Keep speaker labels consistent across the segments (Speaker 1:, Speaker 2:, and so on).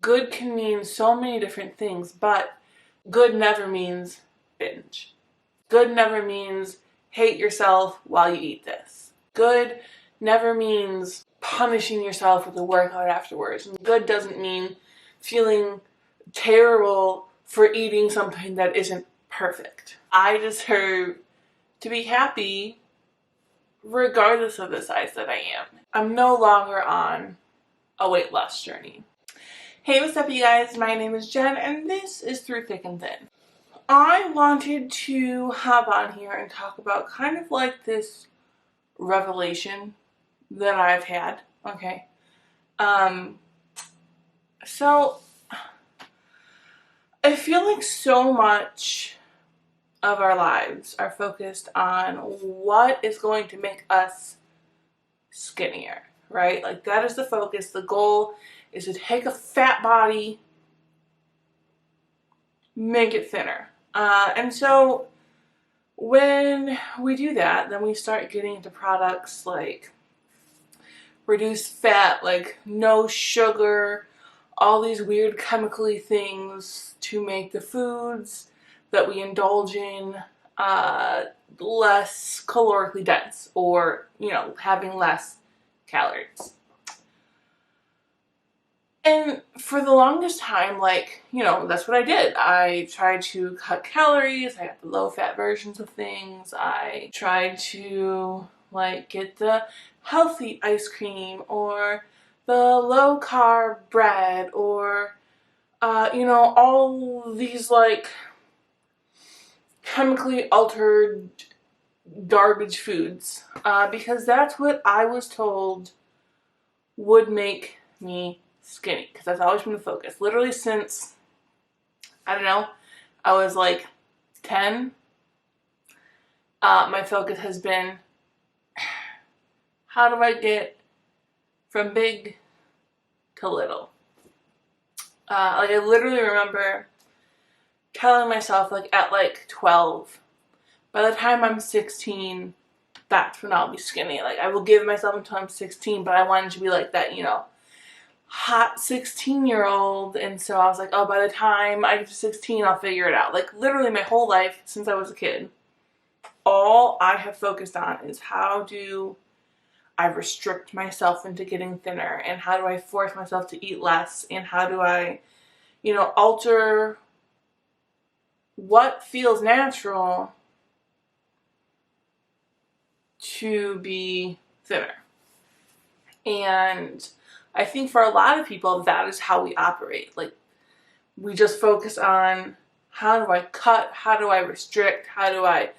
Speaker 1: good can mean so many different things, but good never means binge. Good never means hate yourself while you eat this. Good never means punishing yourself with a workout afterwards. And good doesn't mean feeling terrible for eating something that isn't perfect. I deserve to be happy regardless of the size that I am. I'm no longer on a weight loss journey. Hey, what's up you guys? My name is Jen and this is Through Thick and Thin. I wanted to hop on here and talk about kind of like this revelation that I've had, okay? So I feel like so much of our lives are focused on what is going to make us skinnier, right? Like that is the focus. The goal is to take a fat body, make it thinner. And so when we do that, then we start getting into products like reduced fat, like no sugar, all these weird chemically things to make the foods that we indulge in less calorically dense, or, you know, having less calories. And for the longest time, like, you know, that's what I did. I tried to cut calories. I got the low-fat versions of things. I tried to, like, get the healthy ice cream or the low-carb bread or, you know, all these, like, chemically altered garbage foods. Because that's what I was told would make me skinny, because that's always been the focus. Literally since, I don't know, I was like 10, my focus has been, how do I get from big to little? Like I literally remember telling myself, like at like 12, by the time I'm 16, that's when I'll be skinny. Like I will give myself until I'm 16, but I wanted to be like that, you know, hot 16-year-old, and so I was like, oh, by the time I get to 16, I'll figure it out. Like literally my whole life since I was a kid, all I have focused on is how do I restrict myself into getting thinner, and how do I force myself to eat less, and how do I, you know, alter what feels natural to be thinner. And I think for a lot of people, that is how we operate. Like, we just focus on how do I cut, how do I restrict, how do I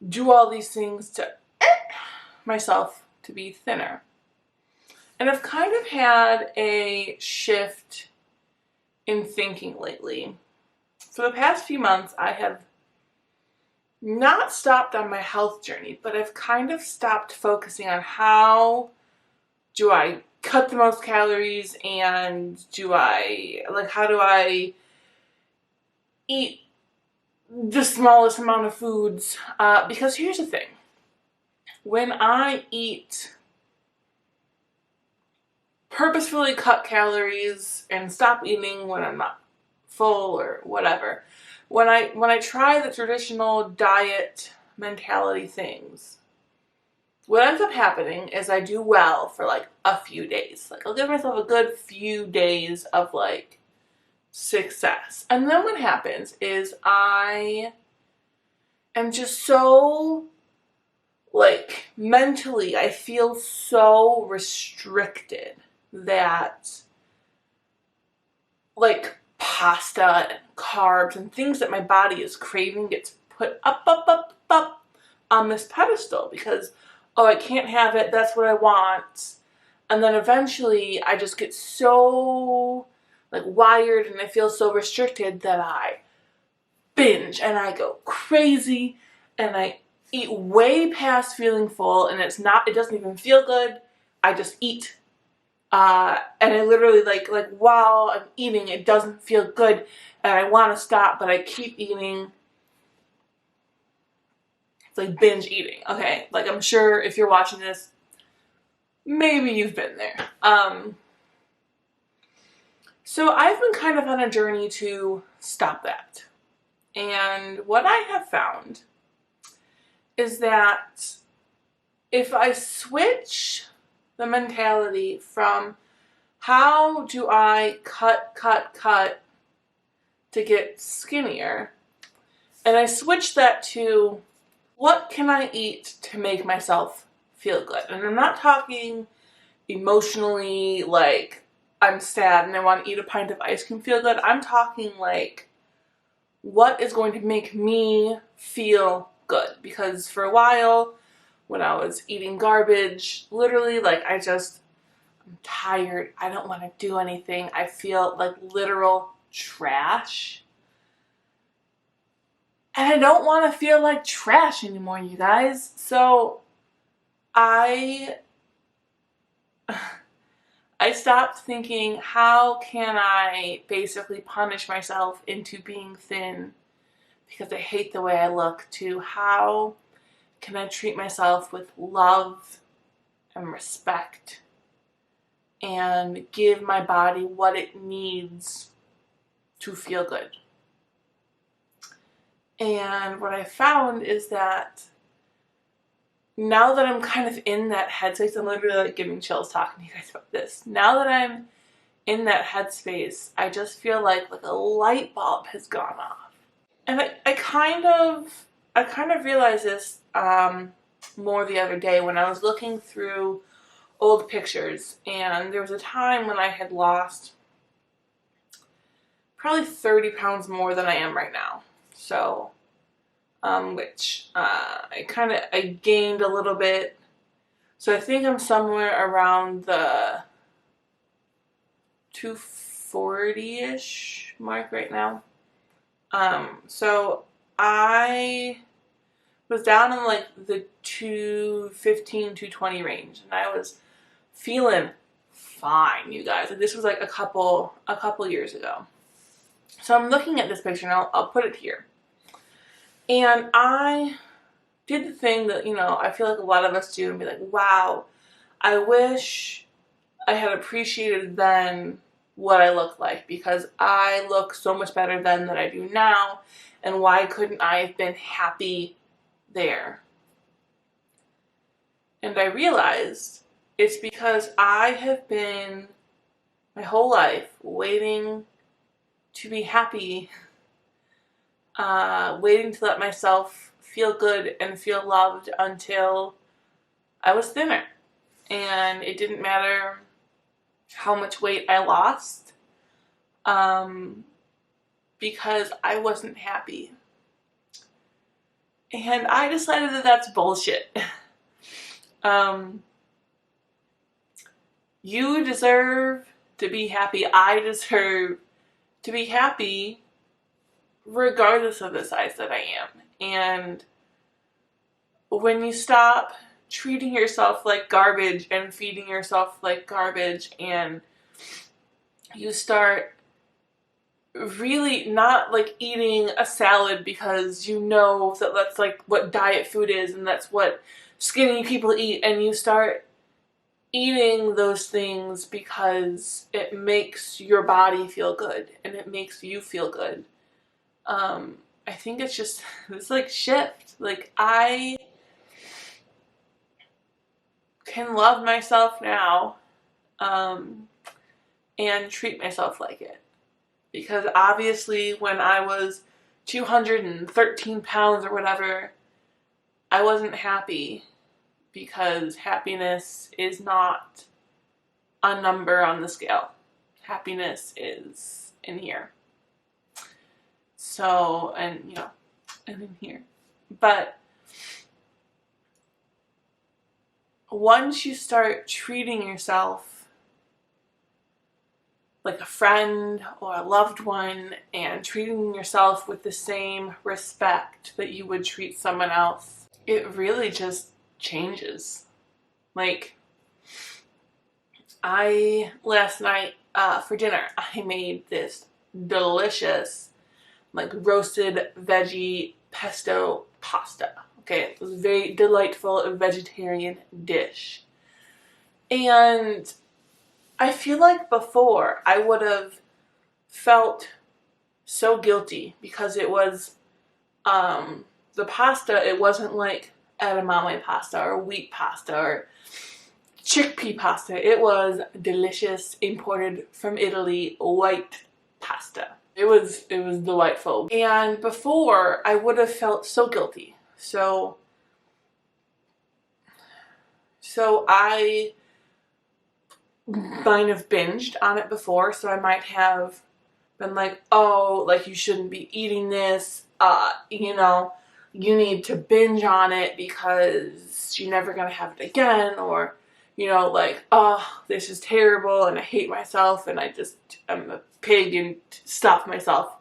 Speaker 1: do all these things to myself to be thinner. And I've kind of had a shift in thinking lately. For the past few months, I have not stopped on my health journey, but I've kind of stopped focusing on how do I cut the most calories, and how do I eat the smallest amount of foods, because here's the thing, when I eat purposefully cut calories and stop eating when I'm not full or whatever, when I try the traditional diet mentality things, what ends up happening is I do well for like a few days. Like I'll give myself a good few days of like success. And then what happens is I am just so, like, mentally I feel so restricted that like pasta and carbs and things that my body is craving gets put up on this pedestal, because oh, I can't have it, that's what I want. And then eventually I just get so like wired and I feel so restricted that I binge and I go crazy and I eat way past feeling full, and it doesn't even feel good. I just eat. And I literally like while I'm eating, it doesn't feel good and I want to stop, but I keep eating. It's like binge eating, okay? Like I'm sure if you're watching this, maybe you've been there. So I've been kind of on a journey to stop that. And what I have found is that if I switch the mentality from how do I cut to get skinnier, and I switch that to what can I eat to make myself feel good? And I'm not talking emotionally like I'm sad and I want to eat a pint of ice cream feel good. I'm talking like what is going to make me feel good? Because for a while when I was eating garbage, literally like I'm tired. I don't want to do anything. I feel like literal trash. And I don't want to feel like trash anymore, you guys. So I stopped thinking, how can I basically punish myself into being thin because I hate the way I look, to how can I treat myself with love and respect and give my body what it needs to feel good. And what I found is that now that I'm kind of in that headspace, I'm literally like getting chills talking to you guys about this. Now that I'm in that headspace, I just feel like a light bulb has gone off. And I kind of realized this more the other day when I was looking through old pictures, and there was a time when I had lost probably 30 pounds more than I am right now. So, which I gained a little bit. So I think I'm somewhere around the 240-ish mark right now. So I was down in like the 215, 220 range, and I was feeling fine, you guys. Like this was like a couple years ago. So I'm looking at this picture, and I'll put it here. And I did the thing that, I feel like a lot of us do and be like, wow, I wish I had appreciated then what I look like, because I look so much better then than I do now, and why couldn't I have been happy there? And I realized it's because I have been my whole life waiting to be happy, waiting to let myself feel good and feel loved until I was thinner. And it didn't matter how much weight I lost, because I wasn't happy. And I decided that that's bullshit. You deserve to be happy. I deserve to be happy regardless of the size that I am. And when you stop treating yourself like garbage and feeding yourself like garbage, and you start really not like eating a salad because you know that that's like what diet food is and that's what skinny people eat, and you start eating those things because it makes your body feel good and it makes you feel good. I think it's just this like shift. Like I can love myself now, and treat myself like it. Because obviously when I was 213 pounds or whatever, I wasn't happy, because happiness is not a number on the scale. Happiness is in here. So, and in here. But once you start treating yourself like a friend or a loved one, and treating yourself with the same respect that you would treat someone else, it really just changes. Like, last night for dinner, I made this delicious like roasted veggie pesto pasta. Okay, it was a very delightful vegetarian dish. And I feel like before I would have felt so guilty because it was the pasta. It wasn't like edamame pasta or wheat pasta or chickpea pasta. It was delicious, imported from Italy, white pasta. It was delightful. And before, I would have felt so guilty. So I might have binged on it before. So I might have been like, oh, like you shouldn't be eating this. You know, you need to binge on it because you're never gonna have it again. Or, you know, like, oh, this is terrible and I hate myself and I'm a pig and stuff myself.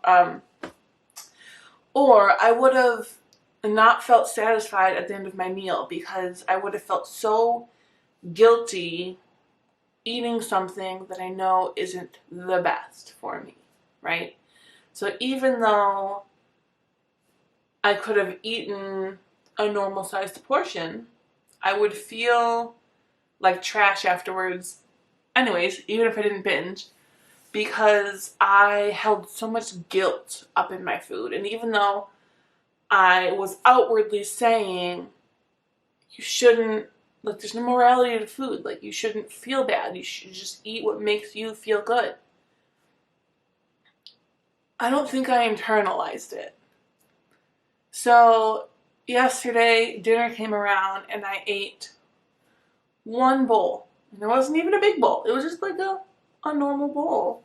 Speaker 1: Or I would have not felt satisfied at the end of my meal because I would have felt so guilty eating something that I know isn't the best for me, right? So even though I could have eaten a normal sized portion, I would feel like trash afterwards anyways, even if I didn't binge, because I held so much guilt up in my food. And even though I was outwardly saying you shouldn't, like, there's no morality to food, like you shouldn't feel bad, you should just eat what makes you feel good, I don't think I internalized it. So yesterday dinner came around and I ate one bowl. And it wasn't even a big bowl. It was just like a normal bowl.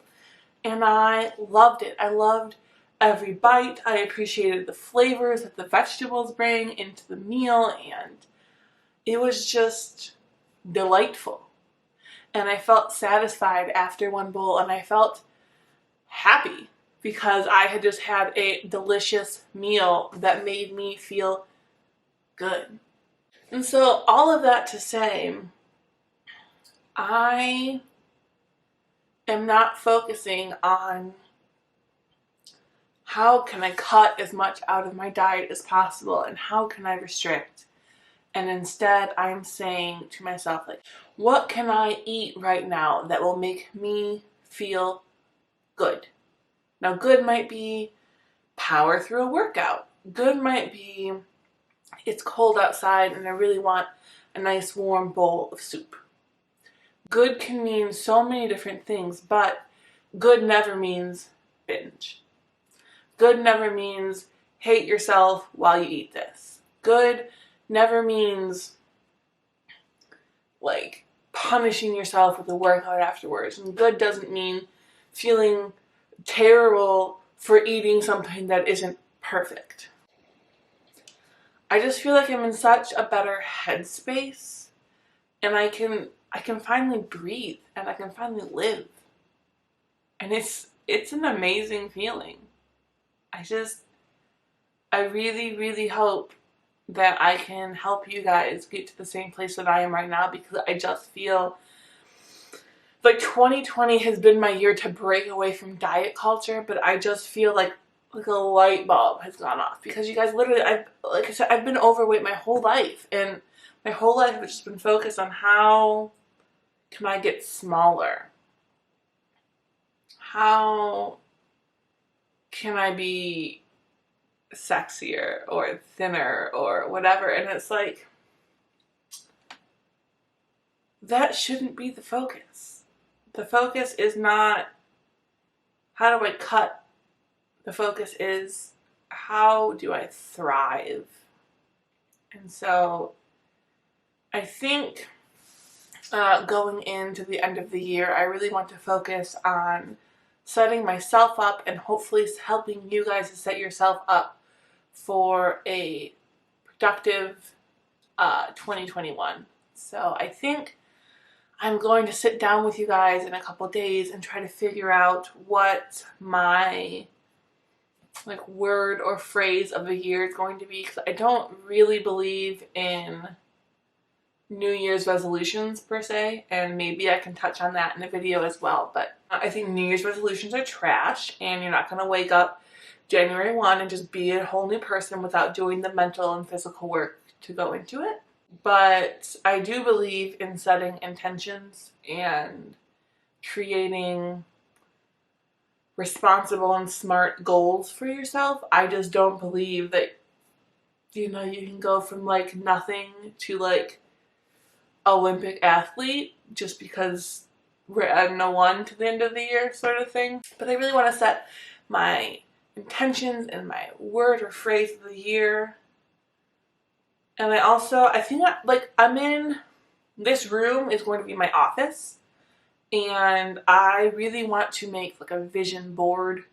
Speaker 1: And I loved it. I loved every bite. I appreciated the flavors that the vegetables bring into the meal. And it was just delightful. And I felt satisfied after one bowl. And I felt happy because I had just had a delicious meal that made me feel good. And so all of that to say, I am not focusing on how can I cut as much out of my diet as possible and how can I restrict. And instead I'm saying to myself, like, what can I eat right now that will make me feel good? Now, good might be power through a workout. Good might be it's cold outside and I really want a nice warm bowl of soup. Good can mean so many different things, but good never means binge. Good never means hate yourself while you eat this. Good never means like punishing yourself with a workout afterwards. And good doesn't mean feeling terrible for eating something that isn't perfect. I just feel like I'm in such a better headspace and I can finally breathe and I can finally live. And it's an amazing feeling. I really, really hope that I can help you guys get to the same place that I am right now, because I just feel like 2020 has been my year to break away from diet culture, but I just feel like a light bulb has gone off, because you guys, literally, like I said, I've been overweight my whole life, and my whole life has just been focused on how can I get smaller? How can I be sexier or thinner or whatever? And it's like, that shouldn't be the focus. The focus is not how do I cut. The focus is how do I thrive? And so I think going into the end of the year, I really want to focus on setting myself up and hopefully helping you guys to set yourself up for a productive 2021. So I think I'm going to sit down with you guys in a couple days and try to figure out what my word or phrase of the year is going to be, because I don't really believe in New Year's resolutions per se, and maybe I can touch on that in a video as well. But I think New Year's resolutions are trash, and you're not going to wake up January 1 and just be a whole new person without doing the mental and physical work to go into it. But I do believe in setting intentions and creating responsible and smart goals for yourself. I just don't believe that, you know, you can go from like nothing to like Olympic athlete just because we're at N1 to the end of the year sort of thing. But I really want to set my intentions and my word or phrase of the year. And I think like I'm in, this room is going to be my office. And I really want to make like a vision board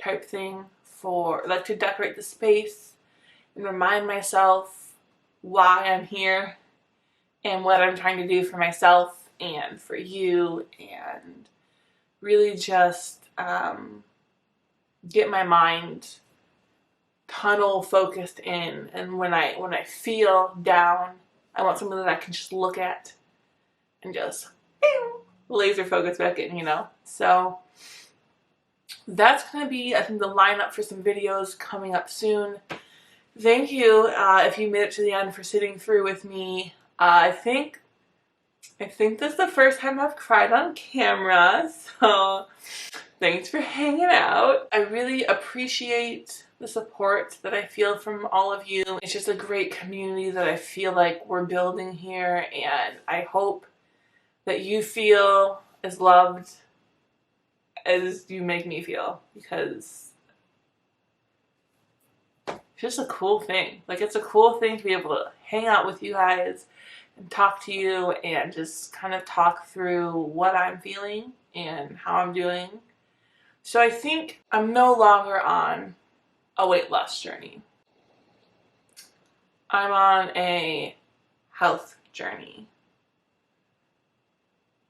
Speaker 1: type thing for like to decorate the space and remind myself why I'm here and what I'm trying to do for myself and for you, and really just get my mind tunnel focused in. And when I feel down, I want something that I can just look at and just laser focus back in, you know. So that's gonna be, I think, the lineup for some videos coming up soon. Thank you if you made it to the end for sitting through with me. I think this is the first time I've cried on camera, so thanks for hanging out. I really appreciate the support that I feel from all of you. It's just a great community that I feel like we're building here, and I hope that you feel as loved as you make me feel, because it's just a cool thing. Like, it's a cool thing to be able to hang out with you guys and talk to you and just kind of talk through what I'm feeling and how I'm doing. So I think I'm no longer on a weight loss journey. I'm on a health journey.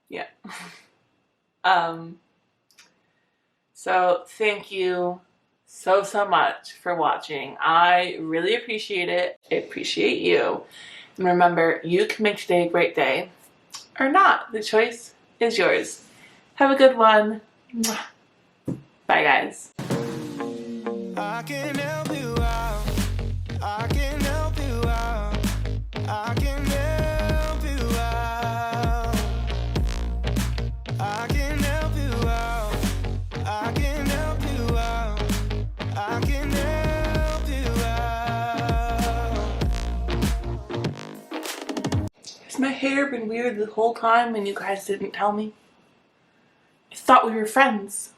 Speaker 1: Yeah. So thank you so much for watching. I really appreciate it. I appreciate you. And remember, you can make today a great day or not. The choice is yours. Have a good one. Bye, guys. I can help you out. I can help you out. I can help you out. I can help you out. I can help you out. I can help you out. Has my hair been weird the whole time and you guys didn't tell me? I thought we were friends.